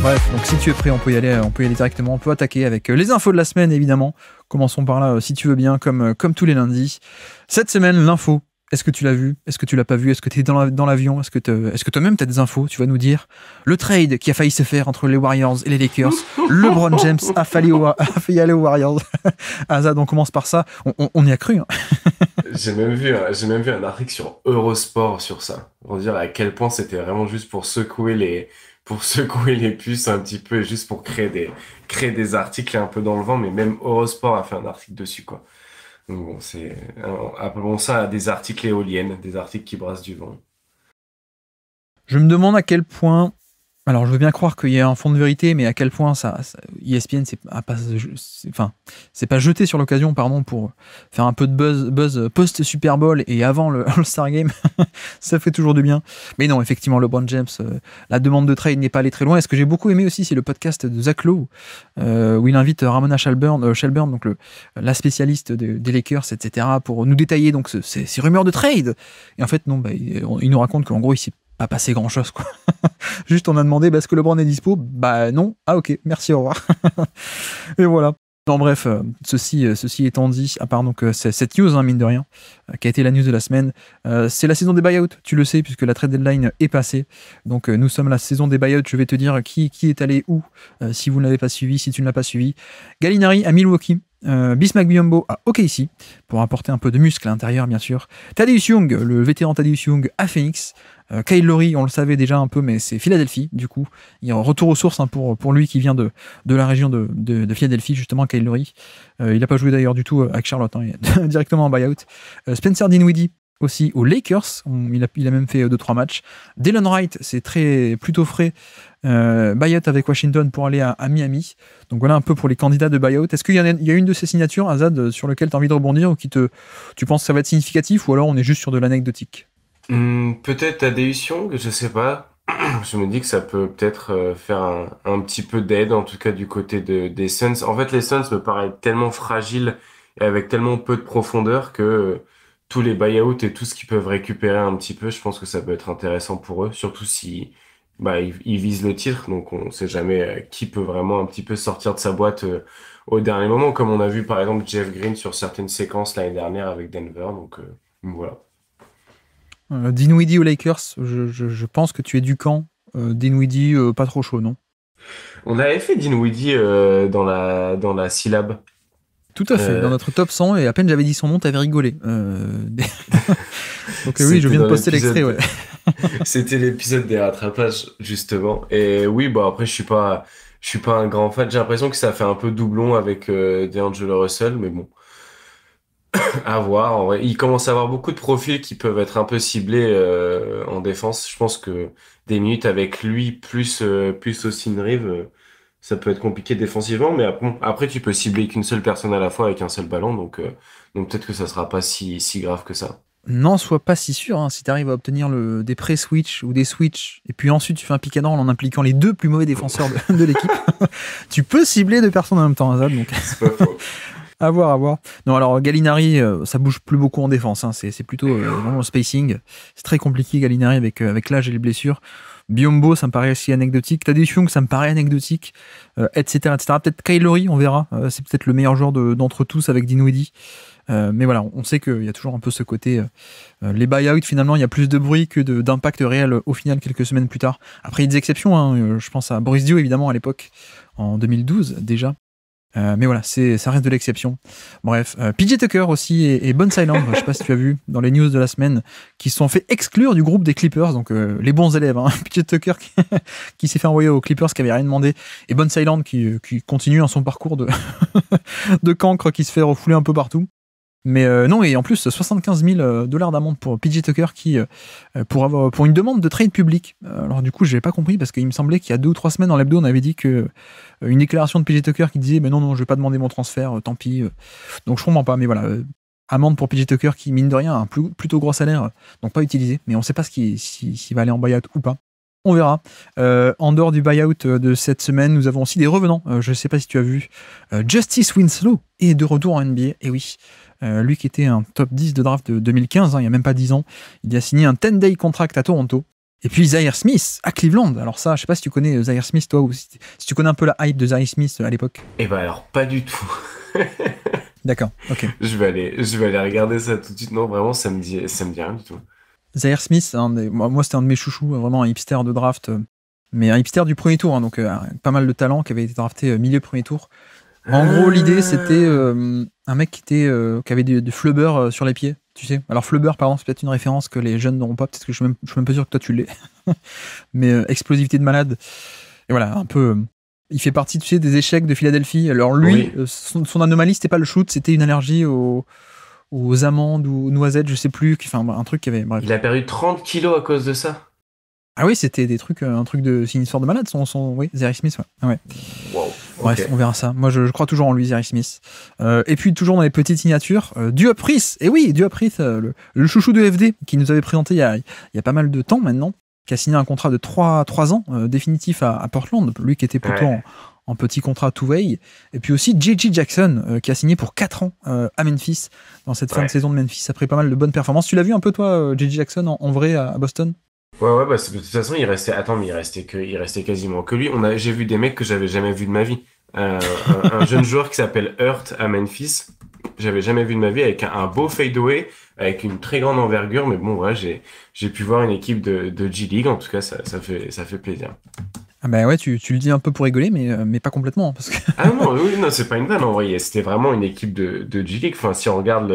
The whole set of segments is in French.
Bref, donc si tu es prêt, on peut y aller directement, on peut attaquer avec les infos de la semaine évidemment. Commençons par là, si tu veux bien, comme tous les lundis. Cette semaine, l'info. Est-ce que tu l'as vu? Est-ce que tu l'as pas vu? Est-ce que tu es dans l'avion? Est-ce que toi-même tu as des infos? Tu vas nous dire le trade qui a failli se faire entre les Warriors et les Lakers. LeBron James a failli aller aux Warriors. Azad, on commence par ça. On y a cru. Hein. J'ai même vu un article sur Eurosport sur ça. Pour dire à quel point c'était vraiment juste pour secouer les puces un petit peu et juste pour créer des articles un peu dans le vent. Mais même Eurosport a fait un article dessus, quoi. Donc bon, appelons ça des articles éoliennes, des articles qui brassent du vent. Je me demande à quel point. Alors, je veux bien croire qu'il y a un fond de vérité, mais à quel point ESPN c'est pas jeté sur l'occasion, pardon, pour faire un peu de buzz post-Super Bowl et avant le All-Star Game. Ça fait toujours du bien. Mais non, effectivement, LeBron James, la demande de trade n'est pas allée très loin. Et ce que j'ai beaucoup aimé aussi, c'est le podcast de Zach Lowe, où il invite Ramona Shelburne, donc la spécialiste des Lakers, etc., pour nous détailler donc ces rumeurs de trade. Et en fait, non, il nous raconte qu'en gros, il s'est pas passé grand chose, quoi. Juste on a demandé est-ce que LeBron est dispo? Bah non. Ah ok, merci, au revoir. Et voilà. Non, bref, ceci étant dit, à part donc cette news, hein, mine de rien, qui a été la news de la semaine, c'est la saison des buyouts, tu le sais, puisque la trade deadline est passée. Donc nous sommes la saison des buyouts. Je vais te dire qui est allé où, si vous ne l'avez pas suivi, si tu ne l'as pas suivi. Gallinari à Milwaukee. Bismack Biyombo à OKC pour apporter un peu de muscle à l'intérieur, bien sûr. Thaddeus Young, le vétéran Thaddeus Young à Phoenix. Kyle Lowry, on le savait déjà un peu, mais c'est Philadelphie, du coup. Il y a un retour aux sources, hein, pour lui qui vient de la région de Philadelphie, justement, Kyle Lowry. Il n'a pas joué d'ailleurs du tout avec Charlotte, hein, directement en buyout. Spencer Dinwiddie aussi aux Lakers, il a même fait 2-3 matchs. Delon Wright, c'est plutôt frais. Buyout avec Washington pour aller à Miami. Donc voilà un peu pour les candidats de buyout. Est-ce qu'il y a une de ces signatures, Azad, sur lequel tu as envie de rebondir ou tu penses que ça va être significatif, ou alors on est juste sur de l'anecdotique? Peut-être Thaddeus Young, je sais pas. Je me dis que ça peut peut-être faire un petit peu d'aide, en tout cas du côté des Suns. En fait, les Suns me paraissent tellement fragiles et avec tellement peu de profondeur que tous les buyouts et tout ce qu'ils peuvent récupérer un petit peu, je pense que ça peut être intéressant pour eux, surtout si ils visent le titre. Donc on sait jamais qui peut vraiment un petit peu sortir de sa boîte au dernier moment, comme on a vu par exemple Jeff Green sur certaines séquences l'année dernière avec Denver. Donc voilà. Dinwiddie aux Lakers, je pense que tu es du camp. Dinwiddie, pas trop chaud, non? On avait fait Dinwiddie dans la syllabe. Tout à fait, dans Euh, notre top 100, et à peine j'avais dit son nom, t'avais rigolé. Donc oui, je C'était viens de dans poster l'extrait, ouais. l'épisode, c'était l'épisode des rattrapages justement. Et oui, bon après je suis pas un grand fan. J'ai l'impression que ça fait un peu doublon avec D'Angelo Russell, mais bon, à voir. En vrai, il commence à avoir beaucoup de profils qui peuvent être un peu ciblés en défense. Je pense que des minutes avec lui plus Austin Reeves, ça peut être compliqué défensivement, mais après tu peux cibler qu'une seule personne à la fois avec un seul ballon, donc peut-être que ça sera pas si grave que ça. N'en sois pas si sûr, hein, si tu arrives à obtenir des pré-switch ou des switch, et puis ensuite tu fais un pick and roll en impliquant les deux plus mauvais défenseurs de l'équipe, tu peux cibler deux personnes en même temps, Azad, donc C'est pas faux. à voir, à voir. Non, alors Gallinari, ça bouge plus beaucoup en défense, hein, c'est plutôt vraiment le spacing. C'est très compliqué, Gallinari, avec l'âge et les blessures. Biombo, ça me paraît aussi anecdotique. Thaddeus Young, ça me paraît anecdotique, etc., etc. Peut-être Kyle Lowry, on verra. C'est peut-être le meilleur joueur d'entre tous avec Dinwiddie. Mais voilà, on sait qu'il y a toujours un peu ce côté. Les buyouts, finalement, il y a plus de bruit que d'impact réel au final quelques semaines plus tard. Après, il y a des exceptions. Hein, je pense à Boris Dio, évidemment, à l'époque, en 2012 déjà. Mais voilà, ça reste de l'exception. Bref, PJ Tucker aussi et Bones Island, je sais pas si tu as vu dans les news de la semaine, qui se sont fait exclure du groupe des Clippers, donc les bons élèves. Hein. PJ Tucker qui s'est fait envoyer aux Clippers, qui avait rien demandé, et Bones Island qui continue son parcours de, de cancre, qui se fait refouler un peu partout. Mais non, et en plus 75 000 dollars d'amende pour PJ Tucker pour une demande de trade public. Alors du coup, j'ai pas compris parce qu'il me semblait qu'il y a 2 ou 3 semaines dans l'hebdo, on avait dit que une déclaration de PJ Tucker qui disait mais non, je vais pas demander mon transfert, tant pis. Donc je comprends pas, mais voilà, amende pour PJ Tucker qui mine de rien a un plutôt gros salaire, donc pas utilisé, mais on sait pas s'il va aller en buyout ou pas. On verra. En dehors du buyout de cette semaine, nous avons aussi des revenants. Je ne sais pas si tu as vu. Justice Winslow est de retour en NBA. Et oui, lui qui était un top 10 de draft de 2015, hein, il n'y a même pas 10 ans, il a signé un 10-day contract à Toronto. Et puis Zaire Smith à Cleveland. Alors ça, je sais pas si tu connais Zaire Smith, toi, ou si tu connais un peu la hype de Zaire Smith à l'époque. Eh ben alors, pas du tout. D'accord, ok. Je vais aller regarder ça tout de suite. Non, vraiment, ça me dit rien du tout. Zaire Smith, moi c'était un de mes chouchous, vraiment un hipster de draft, mais un hipster du premier tour, hein, donc pas mal de talent, qui avait été drafté milieu premier tour. En gros, l'idée c'était un mec qui avait des flubbers sur les pieds, tu sais. Alors flubber, pardon, c'est peut-être une référence que les jeunes n'auront pas, peut-être que je suis même pas sûr que toi tu l'aies. Mais explosivité de malade. Et voilà, un peu. Il fait partie, tu sais, des échecs de Philadelphie. Alors lui, Oui. son anomalie, c'était pas le shoot, c'était une allergie aux amandes ou aux noisettes, je sais plus. Enfin, un truc qui avait. Bref. Il a perdu 30 kilos à cause de ça. Ah oui, c'était des trucs, un truc de. C'est une histoire de malade, oui, Zaire Smith, ouais. Ah ouais. Wow. Bref, Okay. on verra ça. Moi, je crois toujours en lui, Zaire Smith. Et puis, toujours dans les petites signatures, Duop Reath. Et oui, Duop Reath, le chouchou de FD, qui nous avait présenté il y a pas mal de temps maintenant, qui a signé un contrat de 3 ans définitif à Portland, lui qui était plutôt en petit contrat two-way. Et puis aussi J.J. Jackson, qui a signé pour 4 ans à Memphis, dans cette fin de saison de Memphis, après pas mal de bonnes performances. Tu l'as vu un peu, toi, J.J. Jackson, en vrai, à Boston? Ouais, bah, de toute façon, il restait quasiment que lui. J'ai vu des mecs que j'avais jamais vu de ma vie. Un jeune joueur qui s'appelle Hurt à Memphis. J'avais jamais vu de ma vie avec un beau fadeaway, avec une très grande envergure. Mais bon, ouais, j'ai pu voir une équipe de G-League. En tout cas, ça fait plaisir. Ah bah ouais, tu le dis un peu pour rigoler, mais pas complètement, parce que... Ah non, oui, non, c'est pas une vanne en vrai. C'était vraiment une équipe de G-League. Enfin, si on regarde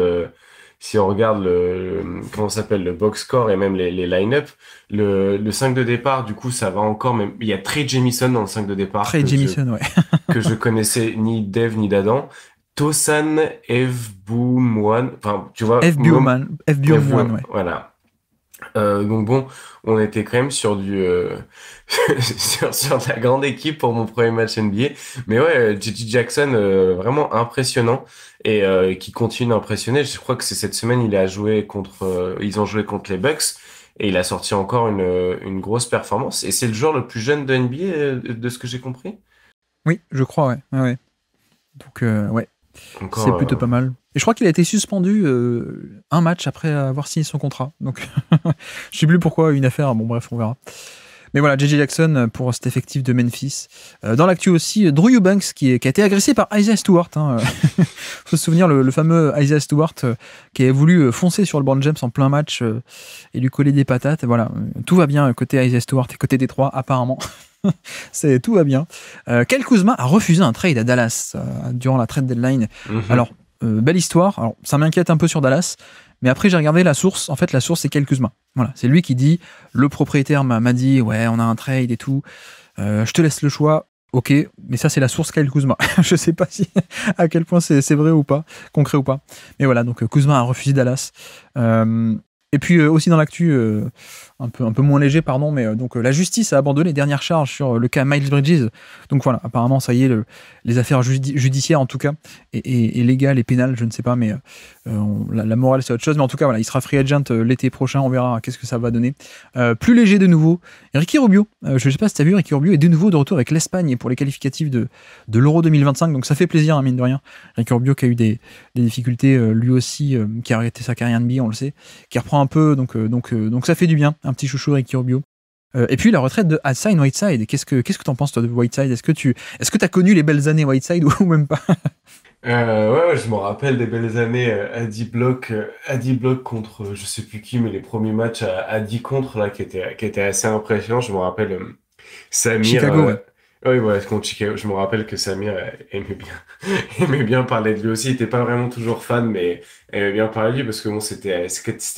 comment ça s'appelle, le box score et même les line-up, le 5 de départ, du coup, ça va encore, même, il y a Trey Jemison dans le 5 de départ. Trey Jemison, ouais. Que je connaissais ni d'Eve ni d'Adam. Tosan Evboumoine, enfin, tu vois. FBO-Man, ouais. Voilà. Donc bon, on était quand même sur sur de la grande équipe pour mon premier match NBA. Mais ouais, J.J. Jackson, vraiment impressionnant et qui continue d'impressionner. Je crois que c'est cette semaine, ils ont joué contre les Bucks et il a sorti encore une grosse performance. Et c'est le joueur le plus jeune de NBA, de ce que j'ai compris. Oui, je crois, ouais. Ouais. Donc, ouais. Encore, c'est plutôt pas mal. Et je crois qu'il a été suspendu un match après avoir signé son contrat. Donc, je sais plus pourquoi, une affaire. Bon, bref, on verra. Mais voilà, J.J. Jackson pour cet effectif de Memphis. Dans l'actu aussi, Drew Eubanks qui a été agressé par Isaiah Stewart. Faut se souvenir le fameux Isaiah Stewart qui avait voulu foncer sur LeBron James en plein match et lui coller des patates. Et voilà, tout va bien côté Isaiah Stewart et côté Détroit, apparemment. Tout va bien. Kyle Kuzma a refusé un trade à Dallas durant la trade deadline. Alors, belle histoire. Alors, ça m'inquiète un peu sur Dallas. Mais après, j'ai regardé la source. En fait, la source, c'est Kyle Kuzma. Voilà, c'est lui qui dit, le propriétaire m'a dit, ouais, on a un trade et tout. Je te laisse le choix. Ok, mais ça, c'est la source Kyle Kuzma. Je sais pas à quel point c'est vrai ou pas, concret ou pas. Mais voilà, donc Kuzma a refusé Dallas. Et puis aussi dans l'actu, un peu moins léger, pardon, mais donc la justice a abandonné les dernières charges sur le cas Miles Bridges. Donc voilà, apparemment, ça y est, les affaires judiciaires en tout cas, et légales et pénales, je ne sais pas, mais la morale c'est autre chose. Mais en tout cas, voilà, il sera free agent l'été prochain, on verra qu'est-ce que ça va donner. Plus léger de nouveau, Ricky Rubio. Je ne sais pas si tu as vu, Ricky Rubio est de nouveau de retour avec l'Espagne pour les qualificatifs de l'Euro 2025, donc ça fait plaisir, hein, mine de rien. Ricky Rubio qui a eu des difficultés lui aussi, qui a arrêté sa carrière NBA, on le sait, qui reprend un peu, donc ça fait du bien, un petit chouchou Ricky Rubio. Et puis la retraite de Hassan Whiteside. Qu'est-ce que t'en penses toi de Whiteside? Est-ce que t'as connu les belles années Whiteside ou même pas? Ouais, je me rappelle des belles années à 10 blocs, contre je sais plus qui, mais les premiers matchs à 10 contre là qui étaient assez impressionnants. Je me rappelle Samir. Chicago, ouais. Oui, ouais, contre Chicago. Je me rappelle que Samir aimait bien parler de lui aussi. Il était pas vraiment toujours fan, mais aimait bien parler de lui parce que bon, c'était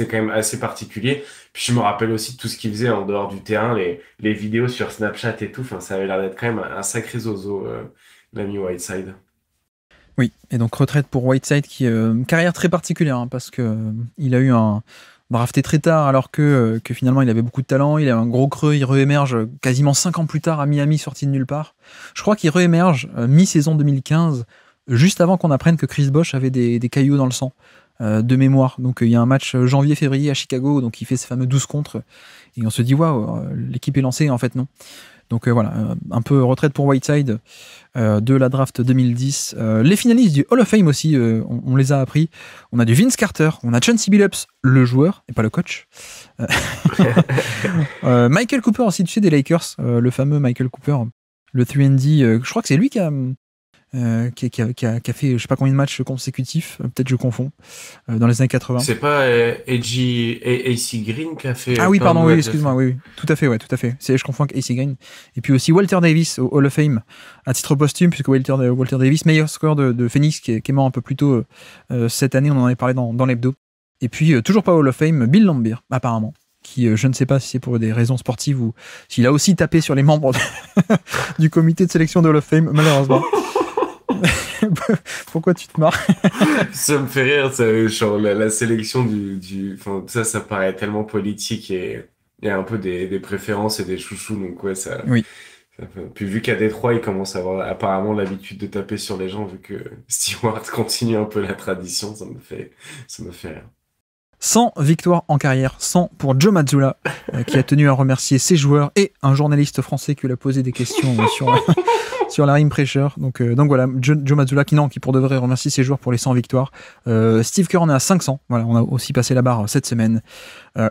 quand même assez particulier. Puis je me rappelle aussi de tout ce qu'il faisait en dehors du terrain, les vidéos sur Snapchat et tout. Enfin, ça avait l'air d'être quand même un sacré zozo, l'ami Whiteside. Oui, et donc retraite pour Whiteside qui une carrière très particulière hein, parce que il a eu un drafté très tard alors que finalement il avait beaucoup de talent, il a un gros creux, il réémerge quasiment 5 ans plus tard à Miami sorti de nulle part. Je crois qu'il réémerge mi-saison 2015 juste avant qu'on apprenne que Chris Bosh avait des cailloux dans le sang de mémoire. Donc il y a un match janvier-février à Chicago donc il fait ses fameux 12 contre et on se dit waouh, l'équipe est lancée en fait non. Donc voilà, un peu retraite pour Whiteside de la draft 2010. Les finalistes du Hall of Fame aussi, on les a appris. On a du Vince Carter, on a Chauncey Billups, le joueur, et pas le coach. Michael Cooper aussi, tu sais, des Lakers, le fameux Michael Cooper, le 3&D. Je crois que c'est lui qui a fait je sais pas combien de matchs consécutifs, peut-être je confonds, dans les années 80. C'est pas AC Green qui a fait Ah oui, plein de pardon, oui, matchs excuse-moi, oui, tout à fait, ouais, tout à fait. Je confonds avec AC Green. Et puis aussi Walter Davis au Hall of Fame, à titre posthume, puisque Walter Davis, meilleur score de Phoenix, qui est mort un peu plus tôt cette année, on en avait parlé dans l'hebdo. Et puis, toujours pas au Hall of Fame, Bill Laimbeer, apparemment, qui, je ne sais pas si c'est pour des raisons sportives ou s'il a aussi tapé sur les membres du comité de sélection de Hall of Fame, malheureusement. Pourquoi tu te marres? Ça me fait rire, ça, genre la sélection enfin, ça paraît tellement politique et il y a un peu des préférences et des chouchous, donc ouais, Oui. Puis vu qu'à Détroit, ils commencent à avoir apparemment l'habitude de taper sur les gens, vu que Stewart continue un peu la tradition, ça me fait rire. 100 victoires en carrière, 100 pour Joe Mazzulla, qui a tenu à remercier ses joueurs et un journaliste français qui lui a posé des questions sur la rim pressure. Donc voilà, Joe Mazzulla qui pour de vrai remercie ses joueurs pour les 100 victoires. Steve Kerr en est à 500. Voilà, on a aussi passé la barre cette semaine.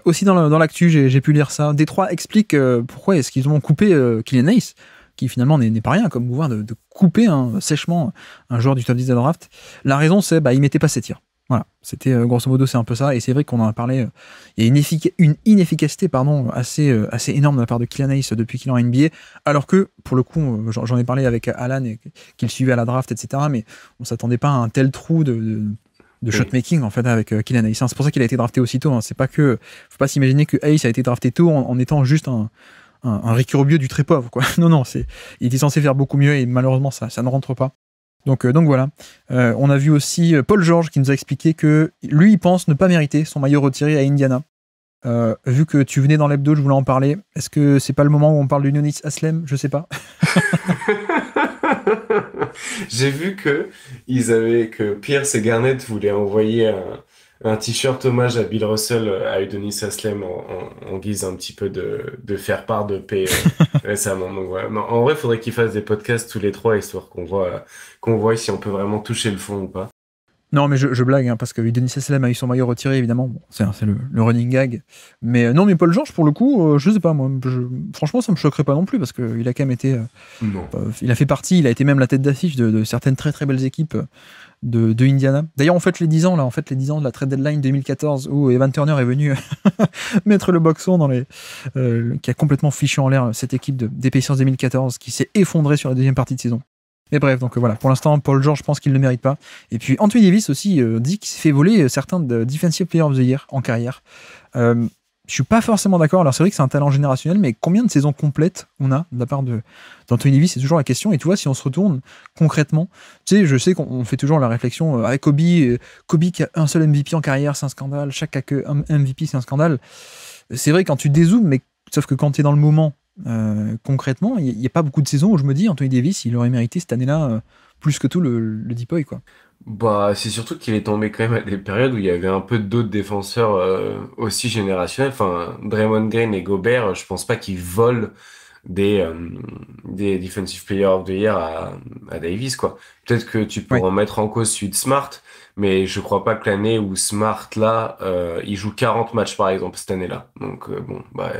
Aussi dans l'actu, j'ai pu lire ça. Détroit explique pourquoi est-ce qu'ils ont coupé Killian Hayes, qui finalement n'est pas rien comme mouvement de couper sèchement un joueur du top 10 de la draft. La raison, c'est il mettait pas ses tirs. Voilà, c'était grosso modo c'est un peu ça, et c'est vrai qu'on en a parlé. Il y a une inefficacité assez énorme de la part de Killian Hayes depuis qu'il est en NBA, alors que pour le coup j'en ai parlé avec Alan et qu'il suivait à la draft, etc. Mais on s'attendait pas à un tel trou de shotmaking en fait avec Killian Hayes. C'est pour ça qu'il a été drafté aussitôt. Hein. C'est pas que faut pas s'imaginer que Hayes a été drafté tôt en étant juste un Ricky Rubio du très pauvre quoi. Non, il était censé faire beaucoup mieux et malheureusement ça ne rentre pas. Donc voilà. On a vu aussi Paul George qui nous a expliqué que lui, il pense ne pas mériter son maillot retiré à Indiana. Vu que tu venais dans l'hebdo, je voulais en parler. Est-ce que c'est pas le moment où on parle de Udonis Haslem? Je sais pas. J'ai vu que Pierce et Garnett voulaient envoyer un t-shirt hommage à Bill Russell à Udonis Haslem en guise un petit peu de faire part de paix récemment. Donc voilà. Non, en vrai, il faudrait qu'ils fassent des podcasts tous les trois, histoire qu'on voit si on peut vraiment toucher le fond ou pas. Non, mais je blague, hein, parce que Udonis Haslem a eu son maillot retiré, évidemment. Bon, c'est le running gag. Mais non, mais Paul George, pour le coup, je sais pas, moi. Franchement, ça me choquerait pas non plus, parce qu'il a quand même été. Non. Il a fait partie, il a été même la tête d'affiche de certaines très très belles équipes de Indiana. D'ailleurs, on fête les 10 ans, là, de la trade deadline 2014, où Evan Turner est venu mettre le boxon qui a complètement fiché en l'air cette équipe des Pacers 2014, qui s'est effondrée sur la deuxième partie de saison. Mais bref, donc voilà, pour l'instant, Paul George, je pense qu'il ne le mérite pas. Et puis Anthony Davis aussi dit qu'il s'est fait voler certains de Defensive Player of the Year en carrière. Je suis pas forcément d'accord. Alors c'est vrai que c'est un talent générationnel, mais combien de saisons complètes on a de la part d'Anthony Davis, c'est toujours la question. Et tu vois, si on se retourne concrètement, tu sais, je sais qu'on fait toujours la réflexion avec Kobe qui a un seul MVP en carrière, c'est un scandale. Chaque a que un MVP, c'est un scandale. C'est vrai quand tu dézoomes, mais sauf que quand tu es dans le moment, concrètement, il n'y a pas beaucoup de saisons où je me dis Anthony Davis, il aurait mérité cette année-là plus que tout le Deep Boy, quoi. Bah, c'est surtout qu'il est tombé quand même à des périodes où il y avait un peu d'autres défenseurs aussi générationnels. Enfin, Draymond Green et Gobert, je pense pas qu'ils volent des Defensive Player of the Year à Davis, quoi. Peut-être que tu Ouais. pourras mettre en cause celui de Smart, mais je crois pas que l'année où Smart, là, il joue 40 matchs, par exemple, cette année-là. Donc, bon, bah,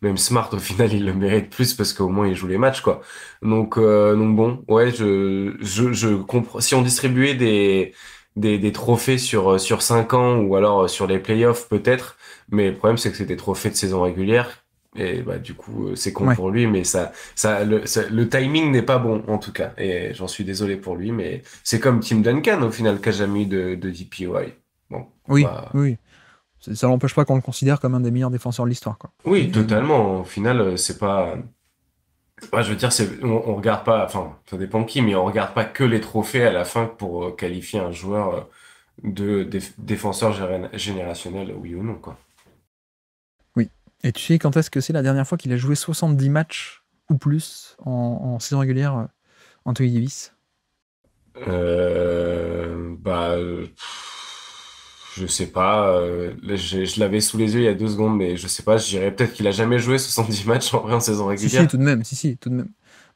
même Smart, au final, il le mérite plus parce qu'au moins, il joue les matchs, quoi. Donc bon, ouais, je comprends. Si on distribuait des trophées sur 5 ans ou alors sur les playoffs, peut-être, mais le problème, c'est que c'est des trophées de saison régulière. Et bah du coup c'est con Ouais. pour lui, mais le timing n'est pas bon en tout cas, et j'en suis désolé pour lui, mais c'est comme Tim Duncan au final qui a jamais eu de DPOY. Bon, Oui, bah oui. Ça n'empêche pas qu'on le considère comme un des meilleurs défenseurs de l'histoire, quoi. oui, Mais bon. totalement. Au final, c'est pas. Ouais, je veux dire, on regarde pas, enfin, ça dépend qui, mais on regarde pas que les trophées à la fin pour qualifier un joueur défenseur générationnel, oui ou non, quoi. Oui. Et tu sais quand est-ce que c'est la dernière fois qu'il a joué 70 matchs ou plus en saison régulière, Anthony Davis? Bah, Je sais pas, je l'avais sous les yeux il y a 2 secondes, mais je sais pas, je dirais peut-être qu'il a jamais joué 70 matchs en vrai en saison Si, régulière. tout de même, si, tout de même.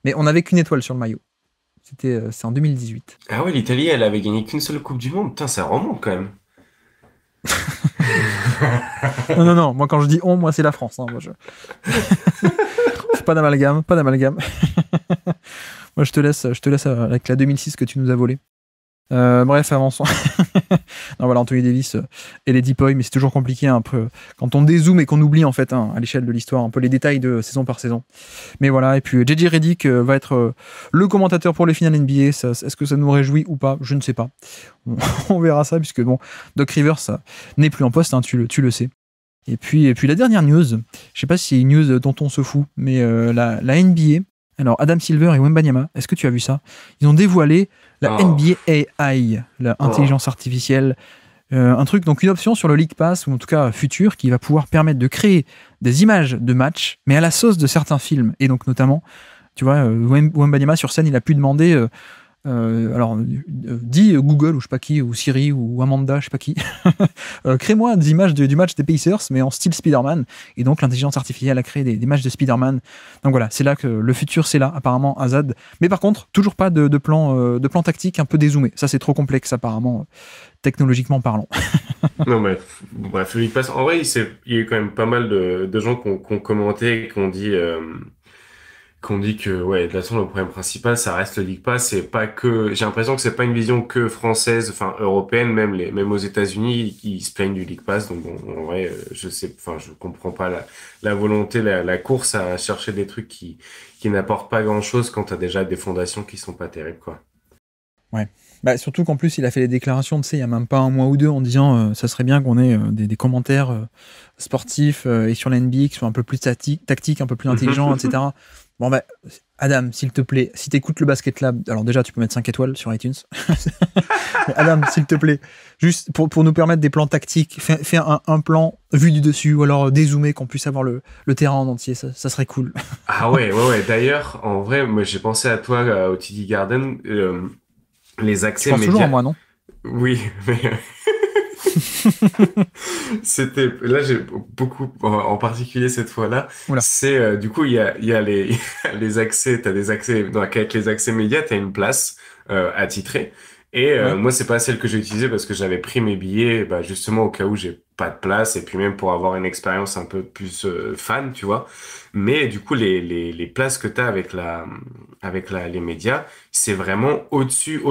Mais on n'avait qu'une étoile sur le maillot. C'est en 2018. Ah ouais, l'Italie, elle avait gagné qu'une seule Coupe du Monde. Putain, ça remonte quand même. Non, non, non, moi quand je dis on, moi c'est la France. Hein, pas d'amalgame, pas d'amalgame. Moi je te laisse avec la 2006 que tu nous as volée. Bref, avançons. Non, voilà, Anthony Davis et les Deep Boy, mais c'est toujours compliqué un peu quand on dézoome et qu'on oublie en fait à l'échelle de l'histoire un peu les détails de saison par saison. Mais voilà, et puis JJ Redick va être le commentateur pour les finales NBA. Est-ce que ça nous réjouit ou pas? Je ne sais pas. On verra ça, puisque bon, Doc Rivers n'est plus en poste, hein, tu le sais. Et puis la dernière news, je sais pas si c'est une news dont on se fout, mais la NBA. Alors, Adam Silver et Wembanyama, est-ce que tu as vu ça? Ils ont dévoilé la NBA AI, l'intelligence artificielle. Un truc, donc une option sur le League Pass, ou en tout cas futur, qui va pouvoir permettre de créer des images de matchs, mais à la sauce de certains films. Et donc, notamment, tu vois, Wembanyama sur scène, il a pu demander. Dis Google ou je sais pas qui, ou Siri ou Amanda, je sais pas qui, crée-moi des images du match des Pacers, mais en style Spider-Man. Et donc l'intelligence artificielle a créé des matchs de Spider-Man. Donc voilà, c'est là que le futur, c'est là, apparemment, Azad. Mais par contre, toujours pas de plan tactique un peu dézoomé. Ça, c'est trop complexe, apparemment, technologiquement parlant. Non, mais bref, le League Pass. En vrai, il y a eu quand même pas mal de gens qui ont commenté et qu'on dit que ouais, de toute façon le problème principal ça reste le League Pass. C'est pas que, j'ai l'impression que c'est pas une vision que française, enfin européenne, même aux États-Unis qui se plaignent du League Pass. Donc bon, en vrai, je comprends pas la volonté, la course à chercher des trucs qui n'apportent pas grand-chose quand t'as déjà des fondations qui sont pas terribles, quoi. Ouais. Bah, surtout qu'en plus, il a fait les déclarations, tu sais, il y a même pas un mois ou deux, en disant ça serait bien qu'on ait des commentaires sportifs et sur la NBA qui soient un peu plus tactiques, un peu plus intelligents, etc. Bon, bah, Adam, s'il te plaît, si t'écoutes le Basket Lab, alors déjà, tu peux mettre 5 étoiles sur iTunes. Mais Adam, s'il te plaît, juste pour nous permettre des plans tactiques, fais un plan vu du dessus, ou alors dézoomé, qu'on puisse avoir le terrain en entier, ça serait cool. Ah ouais. D'ailleurs, en vrai, moi j'ai pensé à toi au TD Garden, les Tu accès penses toujours à médias. moi, non? Oui, mais c'était là j'ai beaucoup en particulier cette fois-là, Oula. c'est du coup il y a les les accès, t'as des accès donc avec les accès médias, t'as une place attitrée et Ouais. moi c'est pas celle que j'ai utilisée parce que j'avais pris mes billets bah justement au cas où j'ai pas de place et puis même pour avoir une expérience un peu plus fan, tu vois. Mais du coup les places que t'as avec les médias, c'est vraiment au-dessus.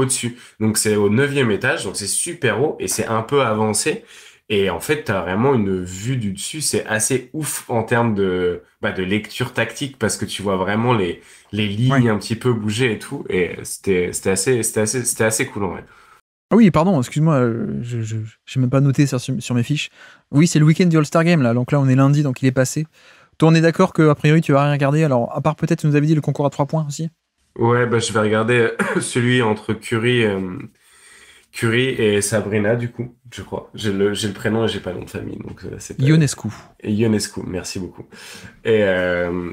Donc c'est au 9e étage, donc c'est super haut et c'est un peu avancé. Et en fait, t'as vraiment une vue du dessus, c'est assez ouf en termes de lecture tactique parce que tu vois vraiment les Ouais. lignes un petit peu bouger et tout. Et c'était assez cool en vrai. Ah oui, pardon, excuse-moi, j'ai même pas noté ça sur mes fiches. Oui, c'est le week-end du All-Star Game, là. Donc là, on est lundi, donc il est passé. Toi, on est d'accord qu'a priori, tu vas rien regarder. Alors, à part peut-être, tu nous avais dit le concours à 3 points aussi. Ouais, bah je vais regarder celui entre Curry et Sabrina du coup, je crois. J'ai le prénom et j'ai pas le nom de famille, donc c'est pas Ionescu. et Ionescu, merci beaucoup. Et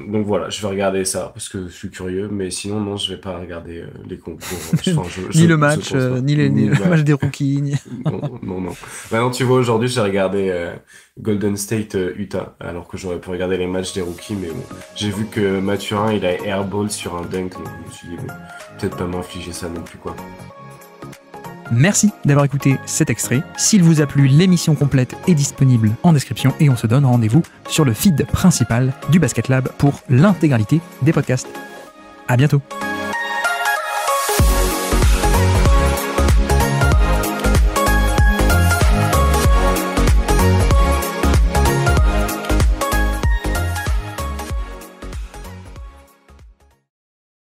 donc voilà, je vais regarder ça parce que je suis curieux, mais sinon non, je vais pas regarder les concours. Enfin, Ni le je match, pense pas. ni le Bah, match des rookies. non. Maintenant, tu vois, aujourd'hui, j'ai regardé Golden State Utah, alors que j'aurais pu regarder les matchs des rookies, mais bon, j'ai vu que Mathurin, il a airball sur un dunk, donc je me suis dit, bon, peut-être pas m'infliger ça non plus, quoi. Merci d'avoir écouté cet extrait. S'il vous a plu, l'émission complète est disponible en description et on se donne rendez-vous sur le feed principal du Basket Lab pour l'intégralité des podcasts. À bientôt.